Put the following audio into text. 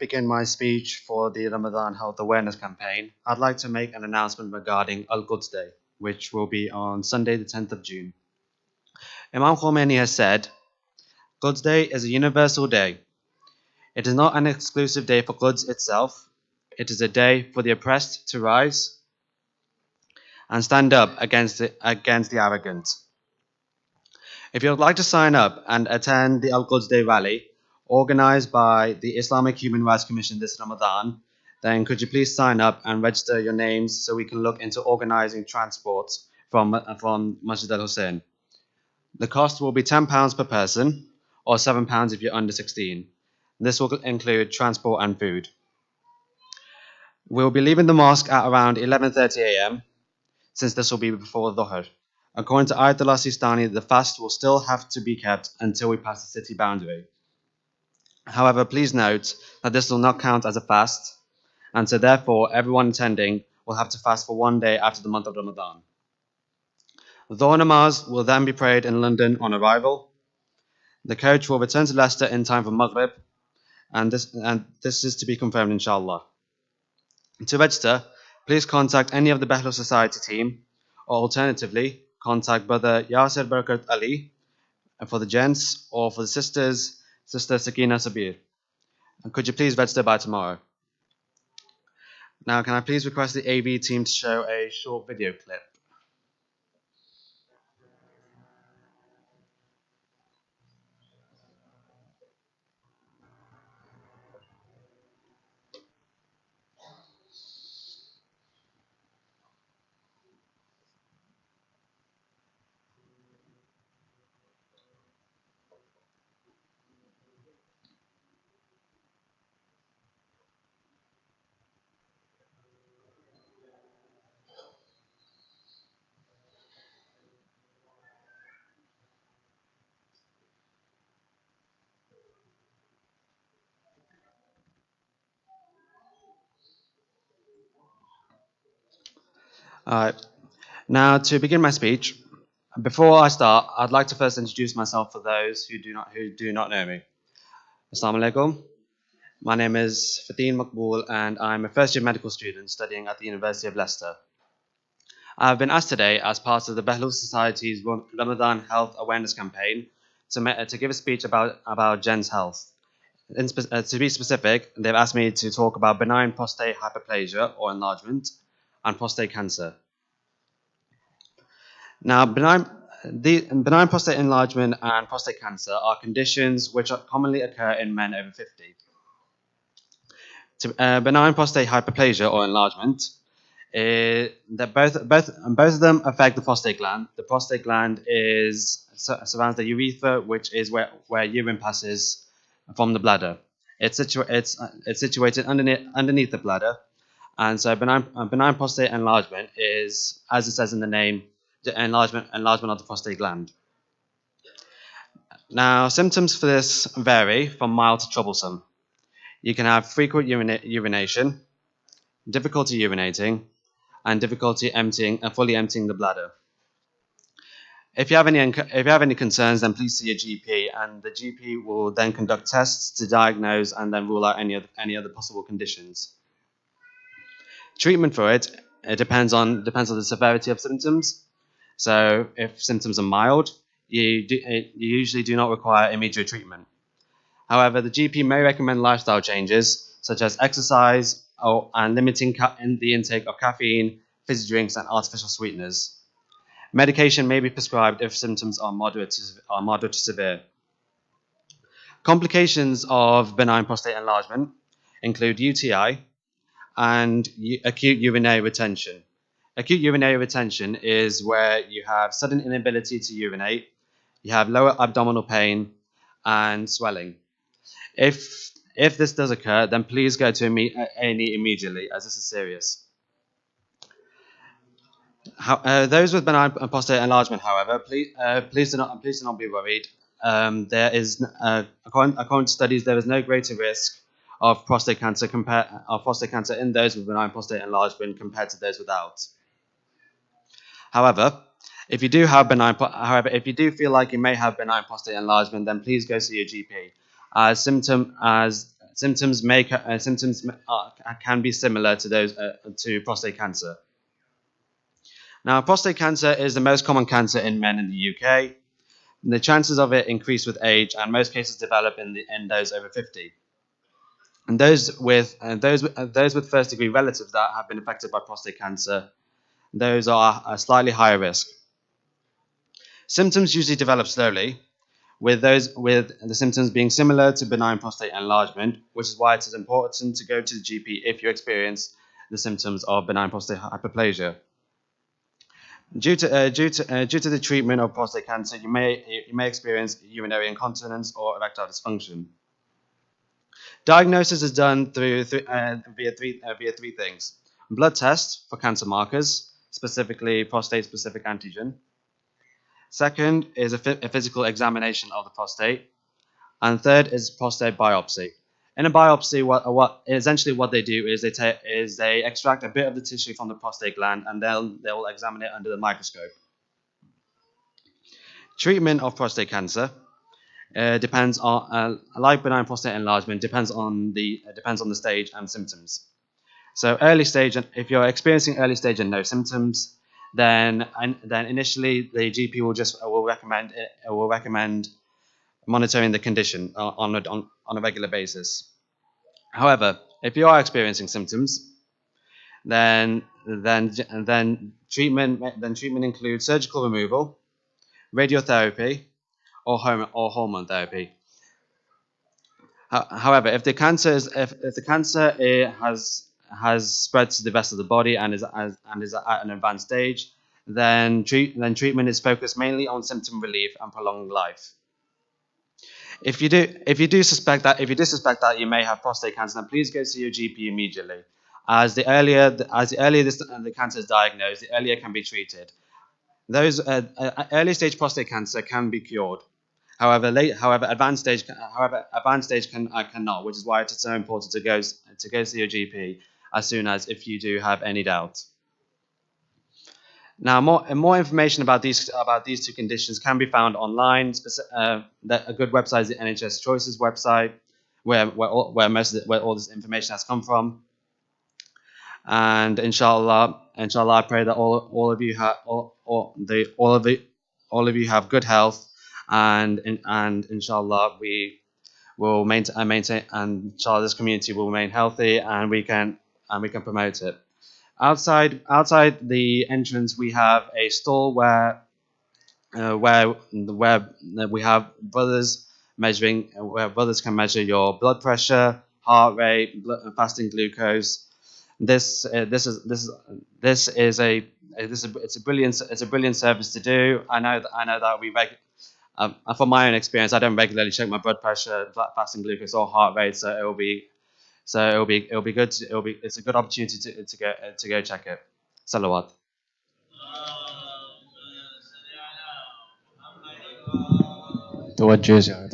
begin my speech for the Ramadan Health Awareness Campaign, I'd like to make an announcement regarding Al-Quds Day, which will be on Sunday the 10th of June. Imam Khomeini has said, Quds Day is a universal day. It is not an exclusive day for Quds itself. It is a day for the oppressed to rise and stand up against the arrogant. If you would like to sign up and attend the Al-Quds Day rally, organized by the Islamic Human Rights Commission this Ramadan, then could you please sign up and register your names so we can look into organizing transport from Masjid al-Husayn. The cost will be £10 per person, or £7 if you're under 16. This will include transport and food. We'll be leaving the mosque at around 11:30 a.m. since this will be before Dhuhr. According to Ayatollah Sistani, the fast will still have to be kept until we pass the city boundary. However, please note that this will not count as a fast, and so therefore everyone attending will have to fast for 1 day after the month of Ramadan. Dhuhr namaz will then be prayed in London on arrival. The coach will return to Leicester in time for Maghrib, and this is to be confirmed inshallah. To register, please contact any of the Behlool Society team, or alternatively, contact Brother Yasser Barakat Ali for the gents, or for the sisters, Sister Sakina Sabir. And could you please register by tomorrow? Now, can I please request the AV team to show a short video clip? Alright, now to begin my speech, before I start, I'd like to first introduce myself for those who do not know me. Assalamu alaikum. My name is Fatin Makbool and I'm a first year medical student studying at the University of Leicester. I've been asked today as part of the Behlool Society's Ramadan Health Awareness Campaign to give a speech about Jen's health. To be specific, they've asked me to talk about benign prostate hyperplasia or enlargement and prostate cancer. Now, benign prostate enlargement and prostate cancer are conditions which commonly occur in men over 50. Benign prostate hyperplasia or enlargement, that both of them affect the prostate gland. The prostate gland surrounds the urethra, which is where urine passes from the bladder. It's situated underneath the bladder, and so benign prostate enlargement is, as it says in the name, the enlargement of the prostate gland. Now, symptoms for this vary from mild to troublesome. You can have frequent urination, difficulty urinating, and difficulty fully emptying the bladder. If you have any concerns, then please see your GP, and the GP will then conduct tests to diagnose and then rule out any other possible conditions. Treatment for it depends on the severity of symptoms. So if symptoms are mild, you usually do not require immediate treatment. However, the GP may recommend lifestyle changes such as exercise and limiting the intake of caffeine, fizzy drinks, and artificial sweeteners. Medication may be prescribed if symptoms are moderate to severe. Complications of benign prostate enlargement include UTI and acute urinary retention. Acute urinary retention is where you have sudden inability to urinate, you have lower abdominal pain, and swelling. If this does occur, then please go to A&E immediately, as this is serious. Those with benign prostate enlargement, however, please do not be worried. There is, according to studies, there is no greater risk of prostate cancer in those with benign prostate enlargement compared to those without. However, if you do feel like you may have benign prostate enlargement, then please go see your GP. As symptoms can be similar to those to prostate cancer. Now, prostate cancer is the most common cancer in men in the UK. The chances of it increase with age, and most cases develop in those over 50. And those with first degree relatives that have been affected by prostate cancer, those are a slightly higher risk. Symptoms usually develop slowly, with the symptoms being similar to benign prostate enlargement, which is why it is important to go to the GP if you experience the symptoms of benign prostate hyperplasia. Due to the treatment of prostate cancer, you may experience urinary incontinence or erectile dysfunction. Diagnosis is done via three things: blood tests for cancer markers, specifically prostate-specific antigen. Second is a physical examination of the prostate, and third is prostate biopsy. In a biopsy, what they do is they extract a bit of the tissue from the prostate gland, and they'll examine it under the microscope. Treatment of prostate cancer depends on, like benign prostate enlargement, depends on the stage and symptoms. So early stage, if you're experiencing early stage and no symptoms, then initially the GP will recommend monitoring the condition on a regular basis. However, if you are experiencing symptoms, then treatment includes surgical removal, radiotherapy, or hormone therapy. However, if the cancer has spread to the rest of the body and is at an advanced stage, then treatment is focused mainly on symptom relief and prolonging life. If you do suspect that you may have prostate cancer, then please go see your GP immediately. As the earlier the cancer is diagnosed, the earlier it can be treated. Those early stage prostate cancer can be cured. However, advanced stage cannot, which is why it is so important to go see your GP as soon as if you do have any doubt. Now, more information about these two conditions can be found online. A good website is the NHS Choices website, where all this information has come from. And inshallah, I pray that all of you have good health, and inshallah we will maintain, and inshallah this community will remain healthy, and we can promote it. Outside the entrance, we have a stall where we have brothers where brothers can measure your blood pressure, heart rate, fasting glucose. It's a brilliant service to do. I know that from my own experience, I don't regularly check my blood pressure, fasting glucose, or heart rate, so it'll be good. It's a good opportunity to go check it. Salawat. توجه يا